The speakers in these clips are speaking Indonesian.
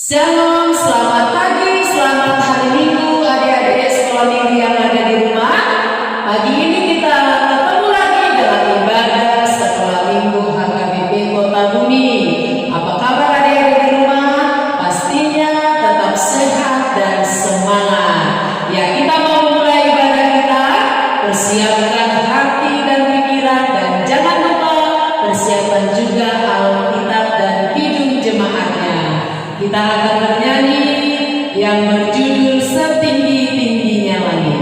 Shalom, selamat pagi, selamat hari Minggu adik-adik sekolah minggu yang ada di rumah. Pagi ini kita ketemu lagi dalam ibadah sekolah minggu HKBP Kota Bumi. Apa kabar adik-adik di rumah? Pastinya tetap sehat dan semangat. Ya, kita mau mulai ibadah kita. Persiapkan hati dan pikiran dan jangan lupa persiapkan juga Alkitab dan Kidung Jemaatnya. Kita akan bernyanyi yang berjudul Setinggi-tingginya Langit.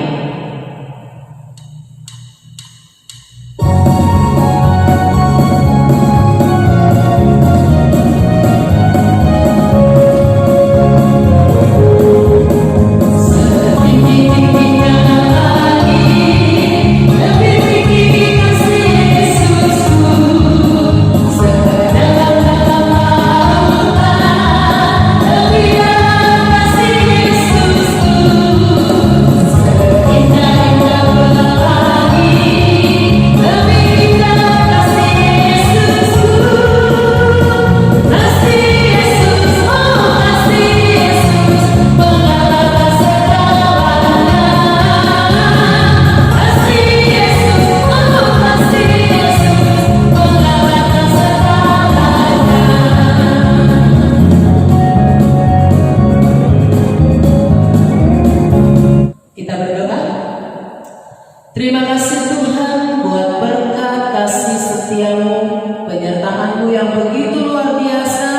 Terima kasih Tuhan buat berkat kasih setiamu, penyertaan-Mu yang begitu luar biasa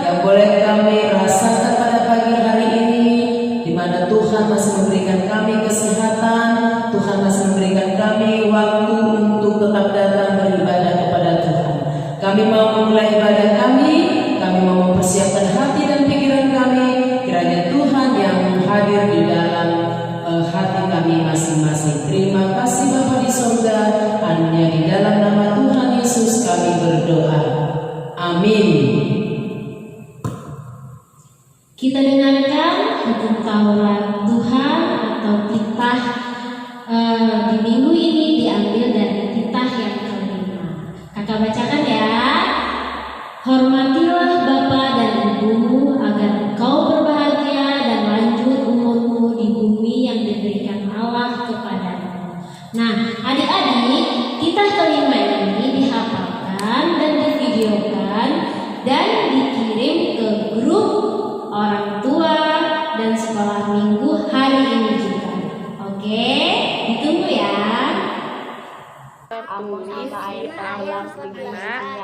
yang boleh kami rasakan pada pagi hari ini, di mana Tuhan masih memberikan kami kesehatan, Tuhan masih memberikan kami waktu untuk tetap datang beribadah kepada Tuhan. Kami mau memulai ibadah kami mau mempersiapkan hati dan pikiran kami, kiranya Tuhan yang hadir di dalam hati kami masing-masing. Terima kasih Bapa di surga, hanya di dalam nama Tuhan Yesus kami berdoa. Amin. Kita dengarkan hukum Taurat Tuhan atau titah di minggu ini diambil dari titah yang kelima. Kakak bacakan ya. Hormatilah bapa dan ibumu agar engkau berbahagia dan lanjut umurmu di bumi yang diberikan Allah kepadamu. Nah, adik-adik, titah kelima ini dihafalkan dan divideokan dan dikirim ke grup orang tua dan sekolah minggu hari ini juga. Oke, ditunggu ya. Tulis di Amos 5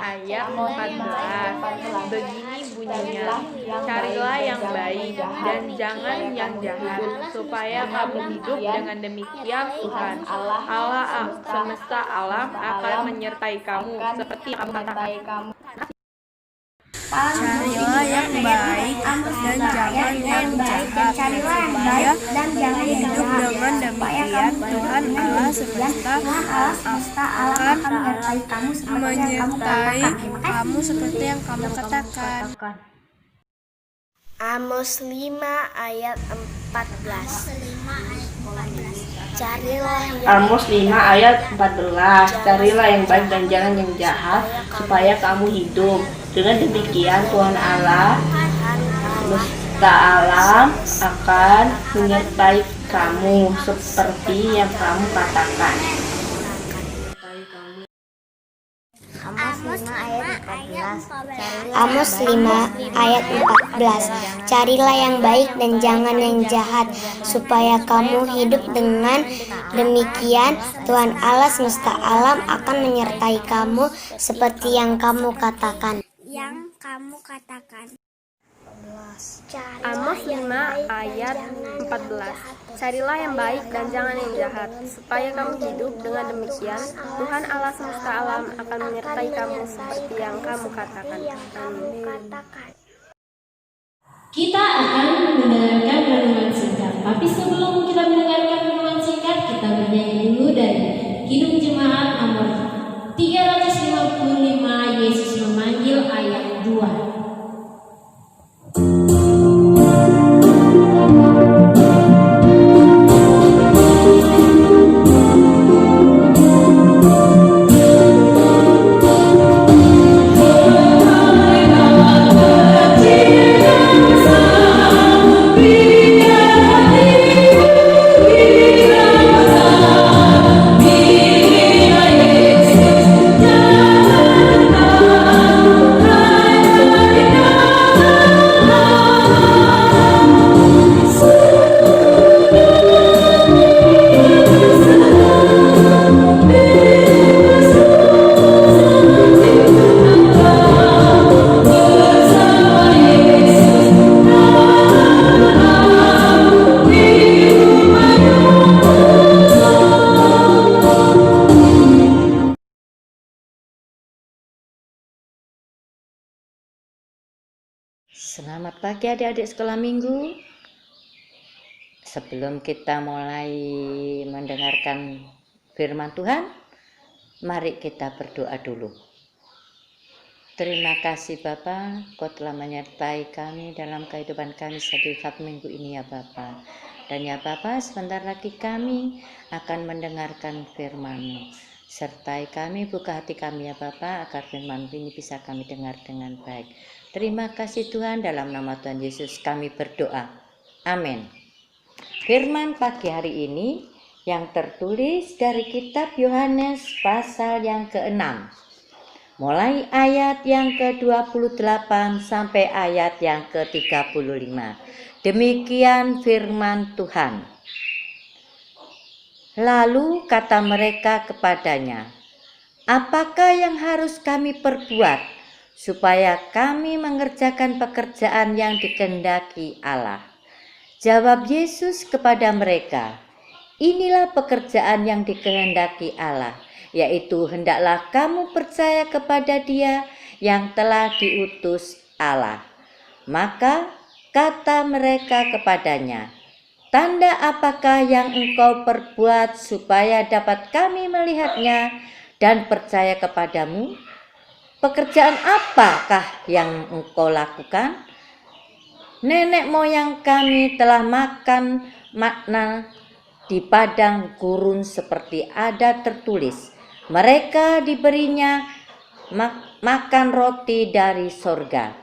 ayat 14. Begini bunyinya, carilah yang baik dan jangan yang jahat, supaya kamu hidup. Dengan demikian Tuhan Allah semesta alam akan menyertai kamu seperti yang kamu katakan. Carilah yang baik dan jangan yang jahat, supaya hidup. Dengan demikian Tuhan Allah semesta akan menyertai kamu seperti yang kamu katakan. Amos 5 ayat 14. Amos 5 ayat 14. Carilah yang baik dan jangan yang jahat, supaya kamu hidup. Dengan demikian Tuhan Allah semesta alam akan menyertai kamu seperti yang kamu katakan. Amos 5 ayat 14. Carilah yang baik dan jangan yang jahat, supaya kamu hidup. Dengan demikian Tuhan Allah semesta alam akan menyertai kamu seperti yang kamu katakan. Amos 5 ayat 14. Carilah yang baik dan jangan yang jahat, supaya kamu hidup. Dengan demikian Tuhan Allah semesta alam akan menyertai kamu seperti yang kamu katakan. Amin. Kita akan mendengarkan renungan singkat. Tapi sebelum kita mendengarkan renungan singkat, kita bernyanyi dulu dari Kidung Jemaat nomor 355, Yesus memanggil ayat 2. Yesus Selamat pagi adik-adik sekolah minggu. Sebelum kita mulai mendengarkan firman Tuhan, mari kita berdoa dulu. Terima kasih Bapa, Kau telah menyertai kami dalam kehidupan kami setiap minggu ini ya Bapa. Dan ya Bapa, sebentar lagi kami akan mendengarkan firman-Mu. Sertai kami, buka hati kami ya Bapa, agar firman ini bisa kami dengar dengan baik. Terima kasih Tuhan, dalam nama Tuhan Yesus kami berdoa. Amin. Firman pagi hari ini yang tertulis dari kitab Yohanes pasal yang ke-6. Mulai ayat yang ke-28 sampai ayat yang ke-35. Demikian firman Tuhan. Lalu kata mereka kepadanya, "Apakah yang harus kami perbuat supaya kami mengerjakan pekerjaan yang dikehendaki Allah?" Jawab Yesus kepada mereka, "Inilah pekerjaan yang dikehendaki Allah, yaitu hendaklah kamu percaya kepada Dia yang telah diutus Allah." Maka kata mereka kepadanya, "Tanda apakah yang engkau perbuat supaya dapat kami melihatnya dan percaya kepadamu? Pekerjaan apakah yang engkau lakukan? Nenek moyang kami telah makan manna di padang gurun seperti ada tertulis, mereka diberinya makan roti dari sorga."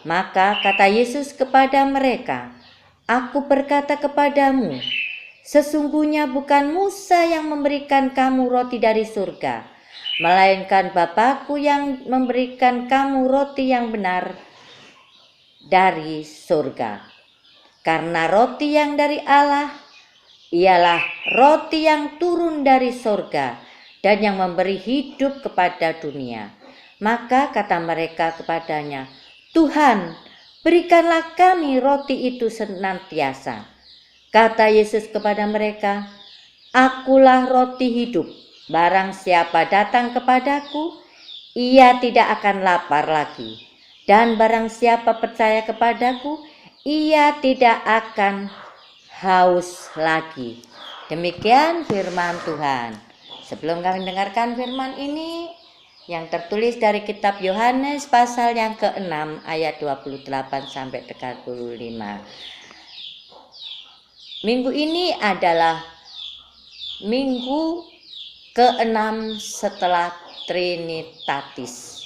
Maka kata Yesus kepada mereka, "Aku berkata kepadamu, sesungguhnya bukan Musa yang memberikan kamu roti dari surga, melainkan Bapa-Ku yang memberikan kamu roti yang benar dari surga. Karena roti yang dari Allah ialah roti yang turun dari surga dan yang memberi hidup kepada dunia." Maka kata mereka kepadanya, "Tuhan, berikanlah kami roti itu senantiasa." Kata Yesus kepada mereka, "Akulah roti hidup. Barang siapa datang kepadaku, ia tidak akan lapar lagi. Dan barang siapa percaya kepadaku, ia tidak akan haus lagi." Demikian firman Tuhan. Sebelum kami dengarkan firman ini yang tertulis dari kitab Yohanes pasal yang ke-6 ayat 28 sampai 35. Minggu ini adalah minggu ke-6 setelah Trinitatis,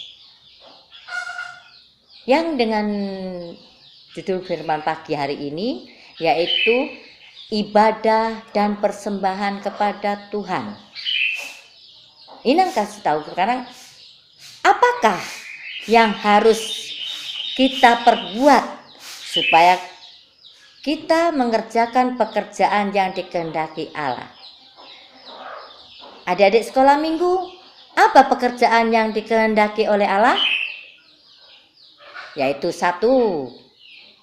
yang dengan judul firman pagi hari ini yaitu ibadah dan persembahan kepada Tuhan. Ini yang kasih tahu sekarang, apakah yang harus kita perbuat supaya kita mengerjakan pekerjaan yang dikehendaki Allah. Adik-adik sekolah minggu, apa pekerjaan yang dikehendaki oleh Allah? Yaitu 1,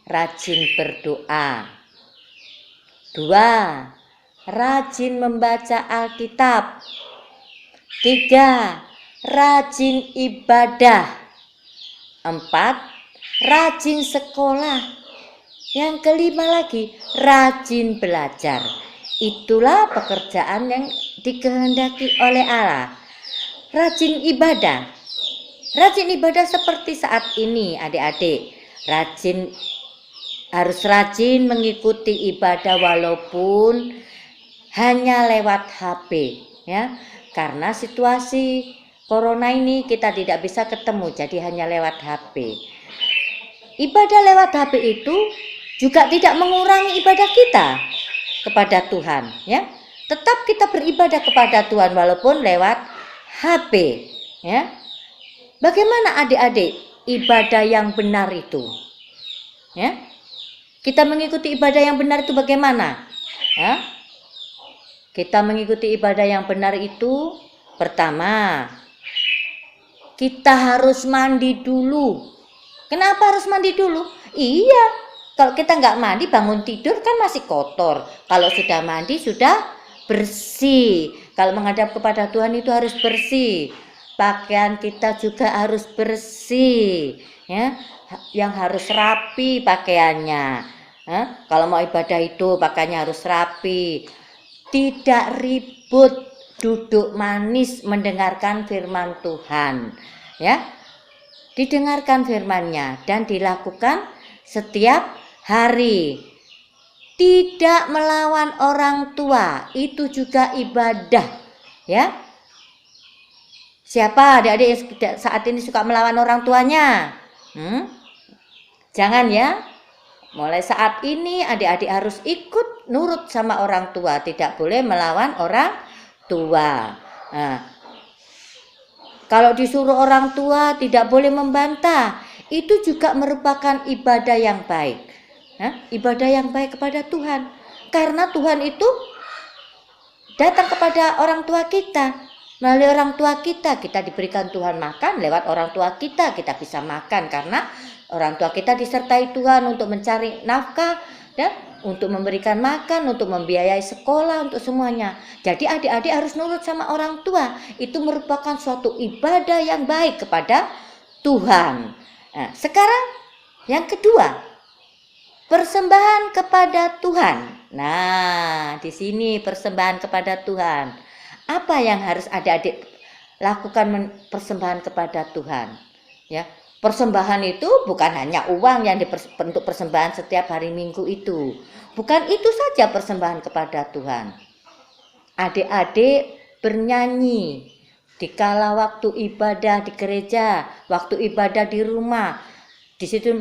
rajin berdoa. 2, rajin membaca Alkitab. 3, rajin ibadah. 4, rajin sekolah. Yang kelima lagi, rajin belajar. Itulah pekerjaan yang dikehendaki oleh Allah. Rajin ibadah. Rajin ibadah seperti saat ini adik-adik. Harus rajin mengikuti ibadah walaupun hanya lewat HP, ya. Karena situasi corona ini kita tidak bisa ketemu, jadi hanya lewat HP. Ibadah lewat HP itu juga tidak mengurangi ibadah kita kepada Tuhan, ya. Tetap kita beribadah kepada Tuhan walaupun lewat HP, ya. Bagaimana adik-adik ibadah yang benar itu? Ya. Kita mengikuti ibadah yang benar itu bagaimana? Ya. Kita mengikuti ibadah yang benar itu, pertama, kita harus mandi dulu. Kenapa harus mandi dulu? Iya, kalau kita nggak mandi bangun tidur kan masih kotor. Kalau sudah mandi sudah bersih. Kalau menghadap kepada Tuhan itu harus bersih. Pakaian kita juga harus bersih, ya, yang harus rapi pakaiannya. Kalau mau ibadah itu pakaiannya harus rapi, tidak ribut, duduk manis mendengarkan firman Tuhan, ya. Didengarkan firman-Nya dan dilakukan setiap hari. Tidak melawan orang tua, itu juga ibadah, ya. Siapa adik-adik yang saat ini suka melawan orang tuanya? Jangan ya. Mulai saat ini adik-adik harus ikut nurut sama orang tua, tidak boleh melawan orang tua. Kalau disuruh orang tua tidak boleh membantah, itu juga merupakan ibadah yang baik. Ibadah yang baik kepada Tuhan. Karena Tuhan itu datang kepada orang tua kita. Melalui orang tua kita diberikan Tuhan makan, lewat orang tua kita bisa makan. Karena orang tua kita disertai Tuhan untuk mencari nafkah, dan untuk memberikan makan, untuk membiayai sekolah, untuk semuanya. Jadi adik-adik harus nurut sama orang tua. Itu merupakan suatu ibadah yang baik kepada Tuhan. Nah, sekarang yang kedua, persembahan kepada Tuhan. Nah, di sini persembahan kepada Tuhan. Apa yang harus adik-adik lakukan persembahan kepada Tuhan? Ya, persembahan itu bukan hanya uang yang untuk persembahan setiap hari Minggu itu. Bukan itu saja persembahan kepada Tuhan. Adik-adik bernyanyi di kala waktu ibadah di gereja, waktu ibadah di rumah. Di situ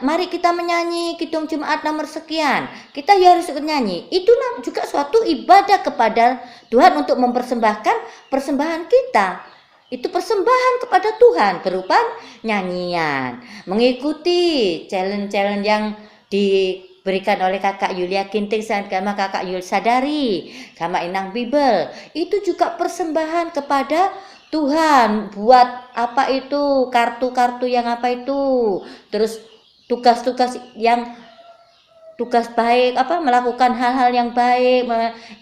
mari kita menyanyi Kidung Jemaat nomor sekian. Kita harus ikut nyanyi. Itu juga suatu ibadah kepada Tuhan untuk mempersembahkan persembahan kita. Itu persembahan kepada Tuhan berupa nyanyian, mengikuti challenge-challenge yang diberikan oleh Kakak Yulia Kinting sama Kakak Yul Sadari, sama Inang Bibel. Itu juga persembahan kepada Tuhan. Buat apa itu, kartu-kartu yang apa itu, terus tugas-tugas yang tugas baik, melakukan hal-hal yang baik,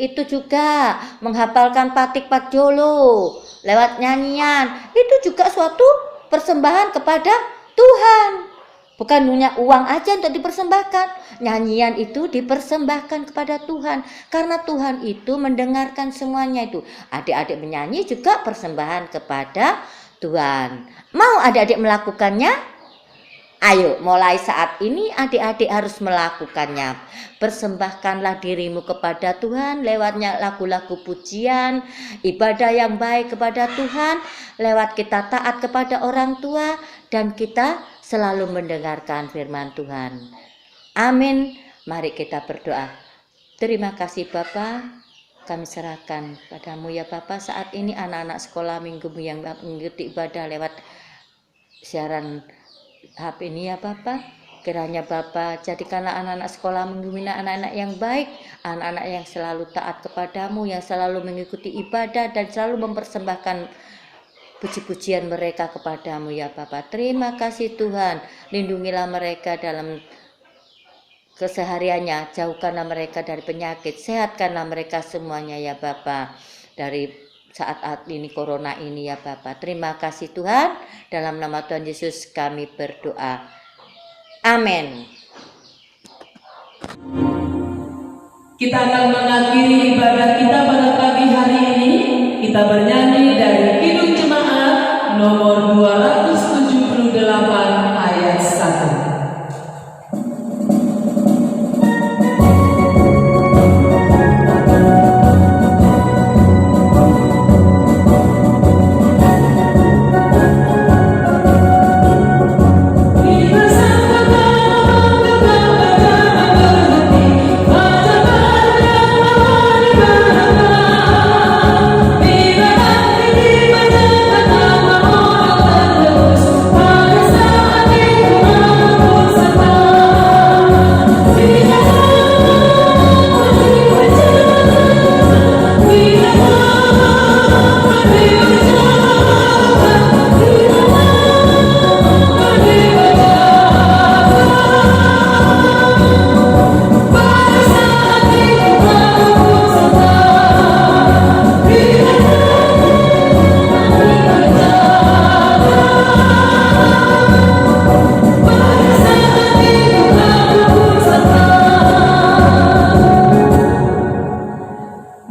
itu juga menghafalkan Patik Patjolo lewat nyanyian. Itu juga suatu persembahan kepada Tuhan. Bukan hanya uang aja untuk dipersembahkan, nyanyian itu dipersembahkan kepada Tuhan. Karena Tuhan itu mendengarkan semuanya itu. Adik-adik menyanyi juga persembahan kepada Tuhan. Mau adik-adik melakukannya? Ayo, mulai saat ini adik-adik harus melakukannya. Persembahkanlah dirimu kepada Tuhan lewatnya lagu-lagu pujian, ibadah yang baik kepada Tuhan, lewat kita taat kepada orang tua, dan kita selalu mendengarkan firman Tuhan. Amin. Mari kita berdoa. Terima kasih Bapa, kami serahkan padamu ya Bapa saat ini anak-anak sekolah minggumu yang mengikuti ibadah lewat siaran HP ini ya Bapa. Kiranya Bapa jadikanlah anak-anak sekolah minggu ini anak-anak yang baik, anak-anak yang selalu taat kepadamu, yang selalu mengikuti ibadah dan selalu mempersembahkan puji-pujian mereka kepadamu ya Bapa. Terima kasih Tuhan, lindungilah mereka dalam kesehariannya, jauhkanlah mereka dari penyakit, sehatkanlah mereka semuanya ya Bapa, dari saat ini corona ini ya Bapa. Terima kasih Tuhan, dalam nama Tuhan Yesus kami berdoa. Amin. Kita akan mengakhiri ibadah kita pada pagi hari ini. Kita bernyanyi dari Kidung Jemaat nomor 278 ayat 1. Terus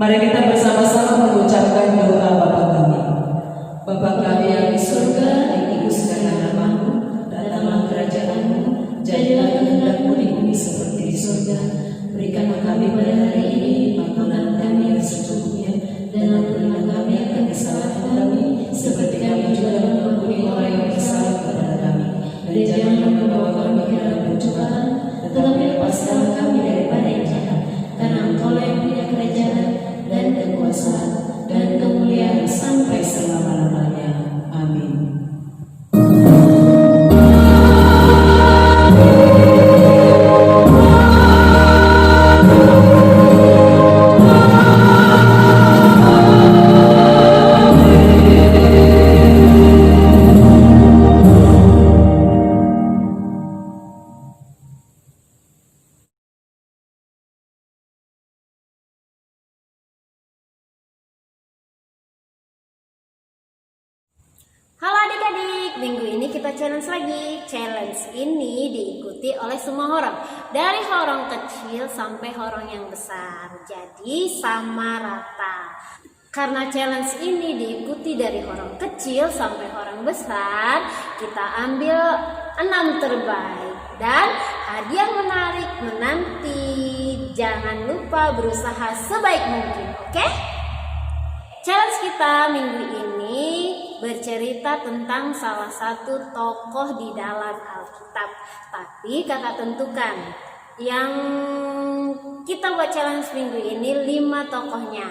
Mari kita bersama-sama mengucapkan doa Bapa kami. Bapa kami yang di surga, dikuduskanlah namamu, datanglah kerajaanmu, jadilah kehendak-mu di bumi seperti di surga. Berikanlah kami pada hari ini makanan kami yang secukupnya, dan ampunilah kami akan kesalahan kami, seperti kami juga mengampuni orang yang bersalah kepada kami. Dan janganlah membawa kami ke dalam pencobaan, tetapi lepaskanlah kami daripada yang jahat. Karena Engkau yang punya kerajaan dan kekuasaan dan kemuliaan sampai selama-lamanya. Amin. Halo adik-adik, minggu ini kita challenge lagi. Challenge ini diikuti oleh semua horong, dari horong kecil sampai horong yang besar. Jadi sama rata. Karena challenge ini diikuti dari horong kecil sampai horong besar, kita ambil 6 terbaik. Dan hadiah menarik menanti. Jangan lupa berusaha sebaik mungkin, oke? Challenge kita minggu ini bercerita tentang salah satu tokoh di dalam Alkitab. Tapi kakak tentukan yang kita buat challenge minggu ini 5 tokohnya.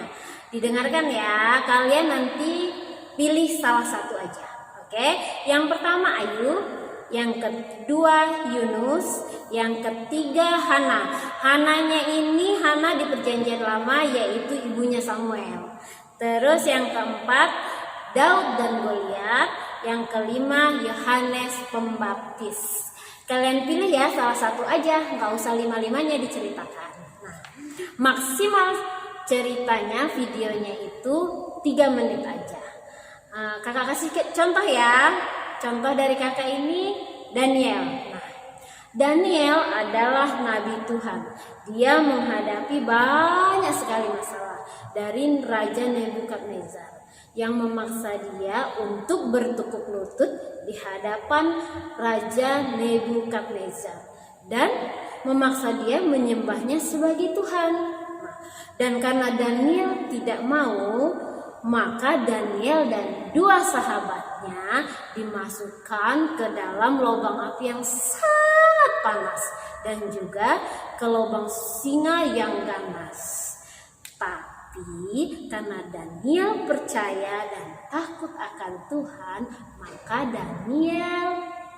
Didengarkan ya, kalian nanti pilih salah satu aja. Oke? Yang pertama Ayub, yang kedua Yunus, yang ketiga Hana. Hananya ini Hana di Perjanjian Lama, yaitu ibunya Samuel. Terus yang keempat Daud dan Goliat, yang kelima Yohanes Pembaptis. Kalian pilih ya salah satu aja, nggak usah 5-5-nya diceritakan. Nah, maksimal ceritanya videonya itu 3 menit aja. Kakak kasih contoh ya. Contoh dari kakak ini Daniel. Nah, Daniel adalah nabi Tuhan. Dia menghadapi banyak sekali masalah dari Raja Nebukadnezar yang memaksa dia untuk bertekuk lutut di hadapan Raja Nebukadnezar dan memaksa dia menyembahnya sebagai Tuhan. Dan karena Daniel tidak mau, maka Daniel dan 2 sahabatnya dimasukkan ke dalam lubang api yang sangat panas dan juga ke lubang singa yang ganas. Tapi karena Daniel percaya dan takut akan Tuhan, maka Daniel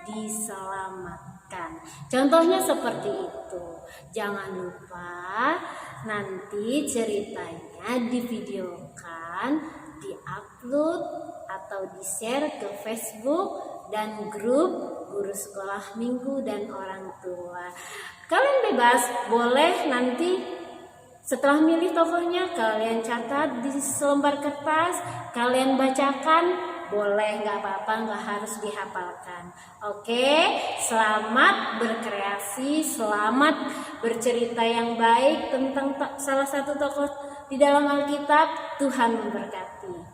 diselamatkan. Contohnya seperti itu. Jangan lupa nanti ceritanya divideokan, diupload atau di-share ke Facebook dan grup guru sekolah minggu dan orang tua. Kalian bebas, boleh nanti setelah milih tokohnya, kalian catat di selembar kertas, kalian bacakan, boleh, nggak apa-apa, nggak harus dihafalkan. Oke, selamat berkreasi, selamat bercerita yang baik tentang salah satu tokoh di dalam Alkitab. Tuhan memberkati.